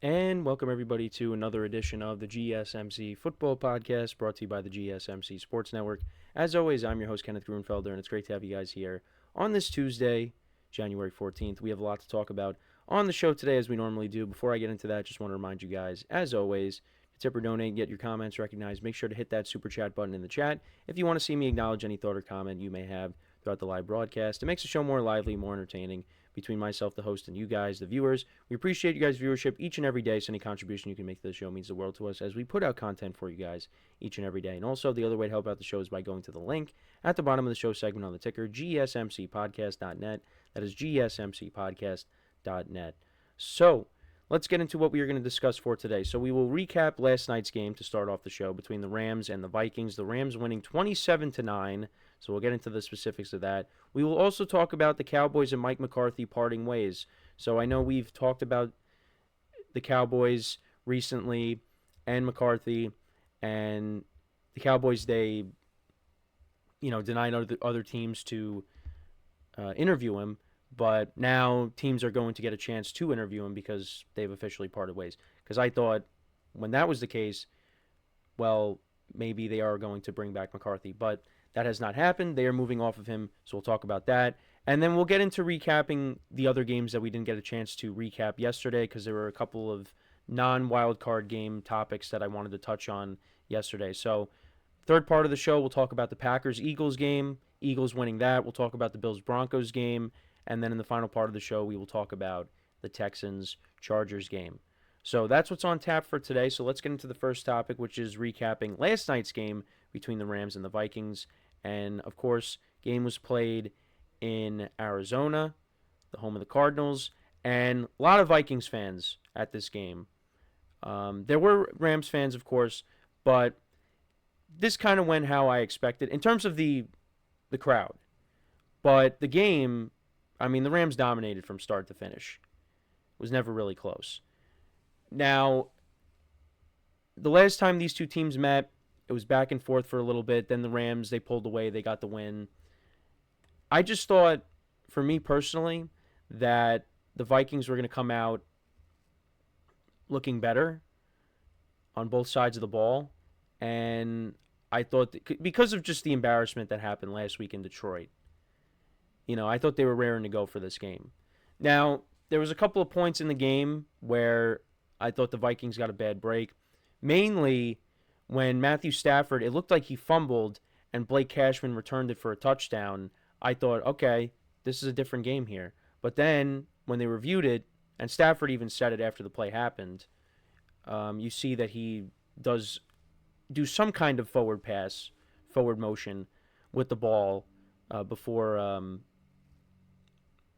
And welcome everybody to another edition of the GSMC Football Podcast brought to you by the GSMC Sports Network. As always, I'm your host, Kenneth Grunfelder, and it's great to have you guys here on this Tuesday, January 14th. We have a lot to talk about on the show today, as we normally do. Before I get into that, just want to remind you guys, as always, to tip or donate, get your comments recognized. Make sure to hit that super chat button in the chat if you want to see me acknowledge any thought or comment you may have throughout the live broadcast. It makes the show more lively, more entertaining between myself, the host, and you guys, the viewers. We appreciate you guys' viewership each and every day, so any contribution you can make to the show means the world to us as we put out content for you guys each and every day. And also, the other way to help out the show is by going to the link at the bottom of the show segment on the ticker, GSMCPodcast.net. That is GSMCPodcast.net. So, let's get into what we are going to discuss for today. So we will recap last night's game to start off the show between the Rams and the Vikings. The Rams winning 27-9. So we'll get into the specifics of that. We will also talk about the Cowboys and Mike McCarthy parting ways. So I know we've talked about the Cowboys recently and McCarthy, and the Cowboys, they denied other teams to interview him. But now teams are going to get a chance to interview him because they've officially parted ways. Because I thought when that was the case, well, maybe they are going to bring back McCarthy. But that has not happened. They are moving off of him, so we'll talk about that. And then we'll get into recapping the other games that we didn't get a chance to recap yesterday because there were a couple of non-wild card game topics that I wanted to touch on yesterday. So third part of the show, we'll talk about the Packers-Eagles game, Eagles winning that. We'll talk about the Bills-Broncos game. And then in the final part of the show, we will talk about the Texans-Chargers game. So that's what's on tap for today. So let's get into the first topic, which is recapping last night's game between the Rams and the Vikings. And, of course, game was played in Arizona, the home of the Cardinals, and a lot of Vikings fans at this game. There were Rams fans, of course, but this kind of went how I expected in terms of the crowd. But the game, I mean, the Rams dominated from start to finish. It was never really close. Now, the last time these two teams met, it was back and forth for a little bit. Then the Rams, they pulled away. They got the win. I just thought, for me personally, that the Vikings were going to come out looking better on both sides of the ball. And I thought, because of just the embarrassment that happened last week in Detroit, I thought they were raring to go for this game. Now, there was a couple of points in the game where I thought the Vikings got a bad break. Mainly when Matthew Stafford, it looked like he fumbled and Blake Cashman returned it for a touchdown. I thought, okay, this is a different game here. But then when they reviewed it, and Stafford even said it after the play happened, you see that he does do some kind of forward motion with the ball before,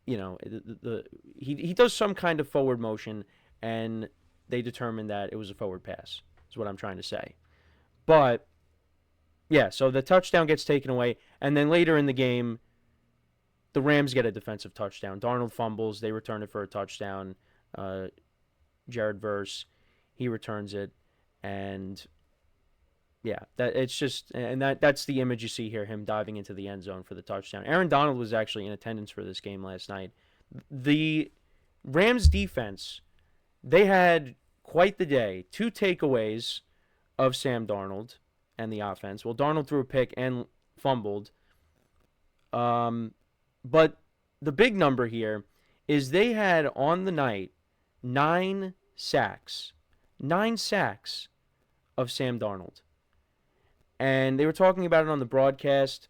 he does some kind of forward motion, and they determined that it was a forward pass, is what I'm trying to say. But, yeah, so the touchdown gets taken away, and then later in the game, the Rams get a defensive touchdown. Darnold fumbles, they return it for a touchdown. Jared Verse, he returns it, and yeah, that's the image you see here, him diving into the end zone for the touchdown. Aaron Donald was actually in attendance for this game last night. The Rams defense, they had quite the day. 2 takeaways of Sam Darnold and the offense. Well, Darnold threw a pick and fumbled. But the big number here is they had on the night 9 sacks. 9 sacks of Sam Darnold. And they were talking about it on the broadcast.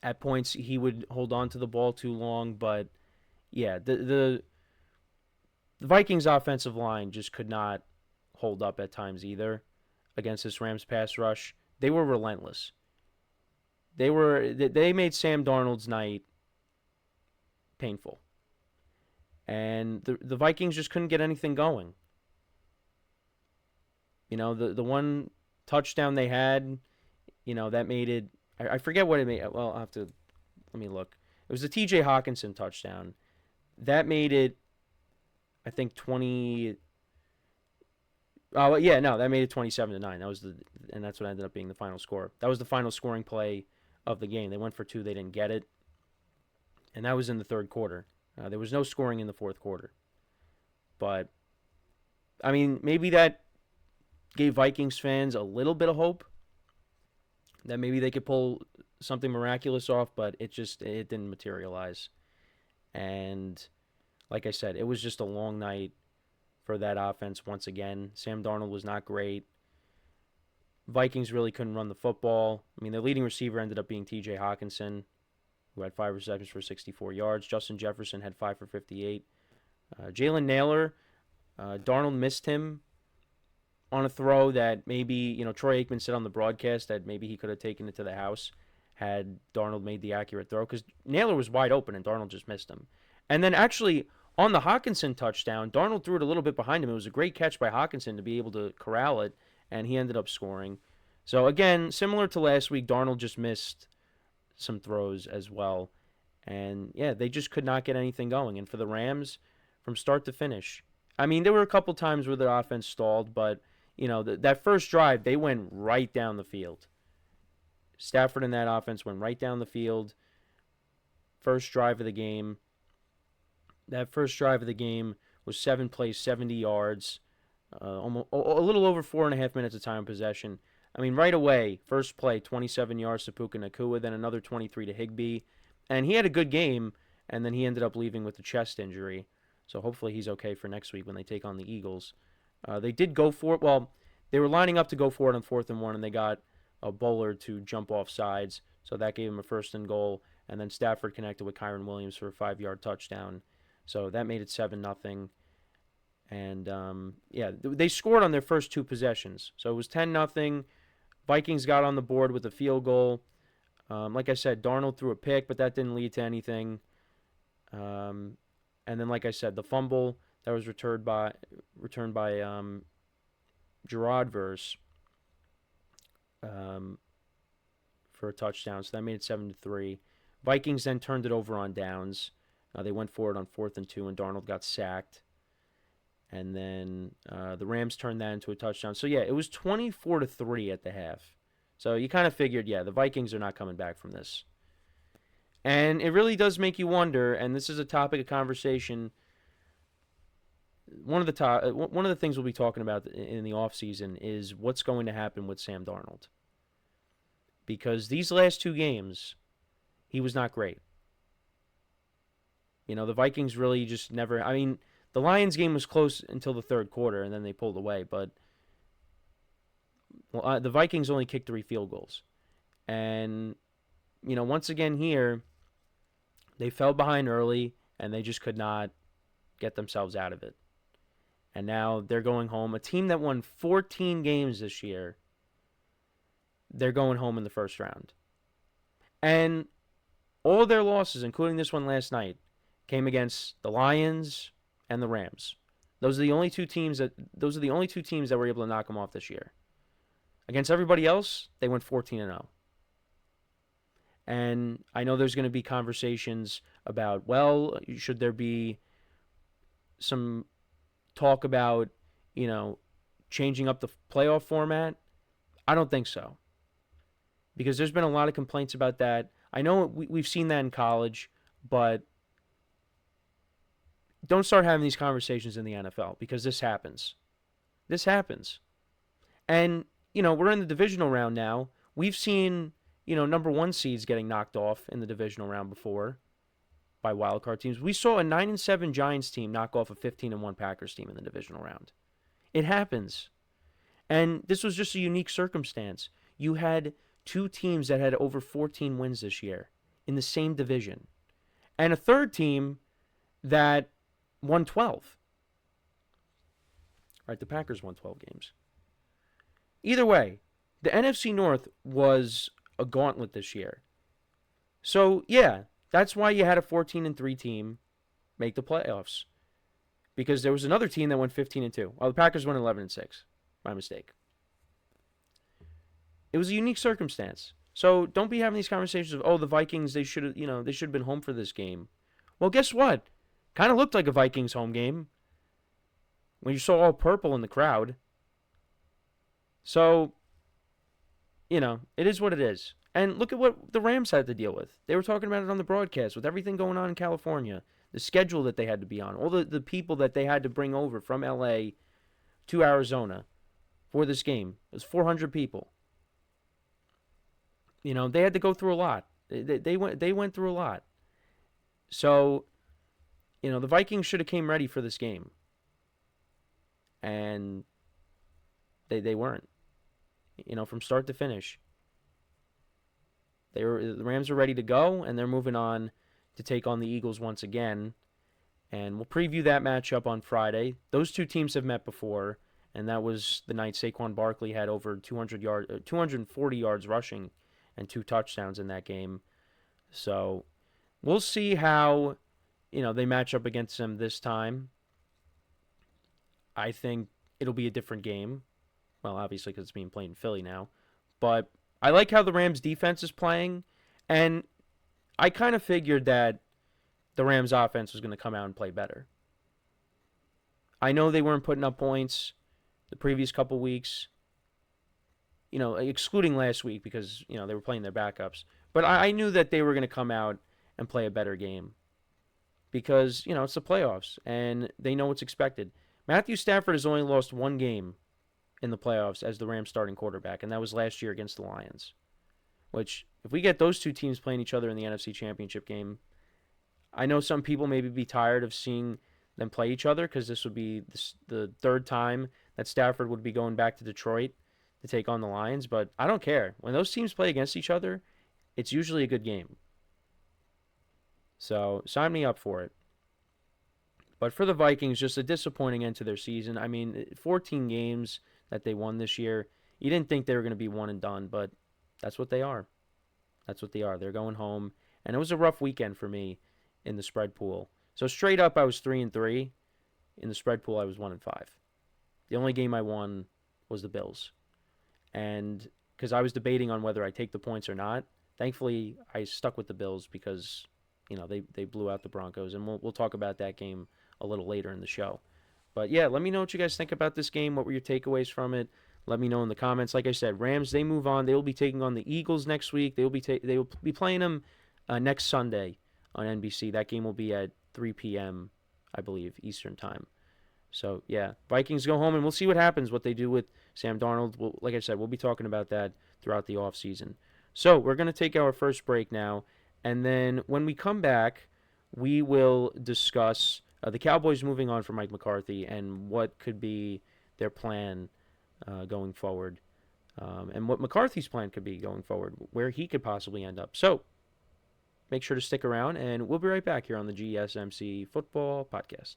At points, he would hold on to the ball too long. But, yeah, the Vikings offensive line just could not hold up at times either against this Rams pass rush. They were relentless. They made Sam Darnold's night painful. And the Vikings just couldn't get anything going. The one touchdown they had, that made it, I forget what it made. Well, let me look. It was the TJ Hawkinson touchdown. That made it, I think, 20. That made it 27-9. And that's what ended up being the final score. That was the final scoring play of the game. They went for 2, they didn't get it. And that was in the third quarter. There was no scoring in the fourth quarter. But I mean, maybe that gave Vikings fans a little bit of hope that maybe they could pull something miraculous off, but it didn't materialize. And like I said, it was just a long night for that offense once again. Sam Darnold was not great. Vikings really couldn't run the football. I mean, their leading receiver ended up being T.J. Hawkinson, who had 5 receptions for 64 yards. Justin Jefferson had 5 for 58. Jalen Naylor, Darnold missed him on a throw that maybe, Troy Aikman said on the broadcast that maybe he could have taken it to the house had Darnold made the accurate throw, because Naylor was wide open and Darnold just missed him. And then actually on the Hawkinson touchdown, Darnold threw it a little bit behind him. It was a great catch by Hawkinson to be able to corral it, and he ended up scoring. So again, similar to last week, Darnold just missed some throws as well. And yeah, they just could not get anything going. And for the Rams, from start to finish, I mean, there were a couple times where the offense stalled, but that first drive, they went right down the field. Stafford and that offense went right down the field. First drive of the game. That first drive of the game was 7 plays, 70 yards, almost a little over 4.5 minutes of time possession. I mean, right away, first play, 27 yards to Puka Nacua, then another 23 to Higbee. And he had a good game, and then he ended up leaving with a chest injury. So hopefully he's okay for next week when they take on the Eagles. They did go for it. Well, they were lining up to go for it on 4th and 1, and they got a bowler to jump off sides. So that gave him a 1st and goal. And then Stafford connected with Kyron Williams for a 5-yard touchdown. So that made it 7-0. And, they scored on their first 2 possessions. So it was 10-0. Vikings got on the board with a field goal. Like I said, Darnold threw a pick, but that didn't lead to anything. And then, like I said, the fumble that was returned by Gerard Verse for a touchdown. So that made it 7-3. Vikings then turned it over on downs. They went for it on 4th and 2, and Darnold got sacked. And then the Rams turned that into a touchdown. So, yeah, it was 24-3 at the half. So you kind of figured, the Vikings are not coming back from this. And it really does make you wonder, and this is a topic of conversation. One of the things we'll be talking about in the offseason is what's going to happen with Sam Darnold. Because these last 2 games, he was not great. The Vikings really just never... I mean, the Lions game was close until the 3rd quarter, and then they pulled away. But the Vikings only kicked 3 field goals. And, once again here, they fell behind early, and they just could not get themselves out of it. And now they're going home. A team that won 14 games this year, they're going home in the first round. And all their losses, including this one last night, came against the Lions and the Rams. Those are the only two teams that were able to knock them off this year. Against everybody else, they went 14-0. And I know there's going to be conversations about, should there be some talk about, changing up the playoff format? I don't think so. Because there's been a lot of complaints about that. I know we've seen that in college, but don't start having these conversations in the NFL, because this happens. This happens. And, we're in the divisional round now. We've seen, number 1 seeds getting knocked off in the divisional round before by wildcard teams. We saw a 9-7 Giants team knock off a 15-1 Packers team in the divisional round. It happens. And this was just a unique circumstance. You had 2 teams that had over 14 wins this year in the same division. And a 3rd team that won 12. Right, the Packers won 12 games. Either way, the NFC North was a gauntlet this year. So, that's why you had a 14-3 team make the playoffs. Because there was another team that went 15-2. The Packers went 11-6. My mistake. It was a unique circumstance. So don't be having these conversations of, the Vikings, they should have been home for this game. Well, guess what? Kind of looked like a Vikings home game when you saw all purple in the crowd. So, it is what it is. And look at what the Rams had to deal with. They were talking about it on the broadcast with everything going on in California, the schedule that they had to be on, all the people that they had to bring over from L.A. to Arizona for this game. It was 400 people. They had to go through a lot. They went through a lot. So, the Vikings should have came ready for this game. And they weren't. From start to finish. The Rams are ready to go, and they're moving on to take on the Eagles once again. And we'll preview that matchup on Friday. Those two teams have met before, and that was the night Saquon Barkley had over 240 yards rushing and 2 touchdowns in that game. So we'll see how they match up against them this time. I think it'll be a different game. Well, obviously because it's being played in Philly now. But I like how the Rams defense is playing, and I kind of figured that the Rams offense was going to come out and play better. I know they weren't putting up points the previous couple weeks, excluding last week because, they were playing their backups. But I knew that they were going to come out and play a better game because, it's the playoffs and they know what's expected. Matthew Stafford has only lost 1 game in the playoffs as the Rams starting quarterback, and that was last year against the Lions, which if we get those two teams playing each other in the NFC Championship game, I know some people maybe be tired of seeing them play each other because this would be the 3rd time that Stafford would be going back to Detroit to take on the Lions, but I don't care. When those teams play against each other, it's usually a good game. So sign me up for it. But for the Vikings, just a disappointing end to their season. I mean, 14 games that they won this year. You didn't think they were going to be one and done, but that's what they are. That's what they are. They're going home. And it was a rough weekend for me in the spread pool. So straight up, I was 3-3. In the spread pool, I was 1-5. The only game I won was the Bills. And because I was debating on whether I take the points or not, thankfully I stuck with the Bills because, they blew out the Broncos. And we'll talk about that game a little later in the show. But yeah, let me know what you guys think about this game. What were your takeaways from it? Let me know in the comments. Like I said, Rams, they move on. They will be taking on the Eagles next week. They will be playing them next Sunday on NBC. That game will be at 3 p.m., I believe, Eastern time. So, yeah, Vikings go home, and we'll see what happens, what they do with Sam Darnold. Like I said, we'll be talking about that throughout the offseason. So, we're going to take our first break now, and then when we come back, we will discuss the Cowboys moving on from Mike McCarthy and what could be their plan going forward, and what McCarthy's plan could be going forward, where he could possibly end up. So, make sure to stick around, and we'll be right back here on the GSMC Football Podcast.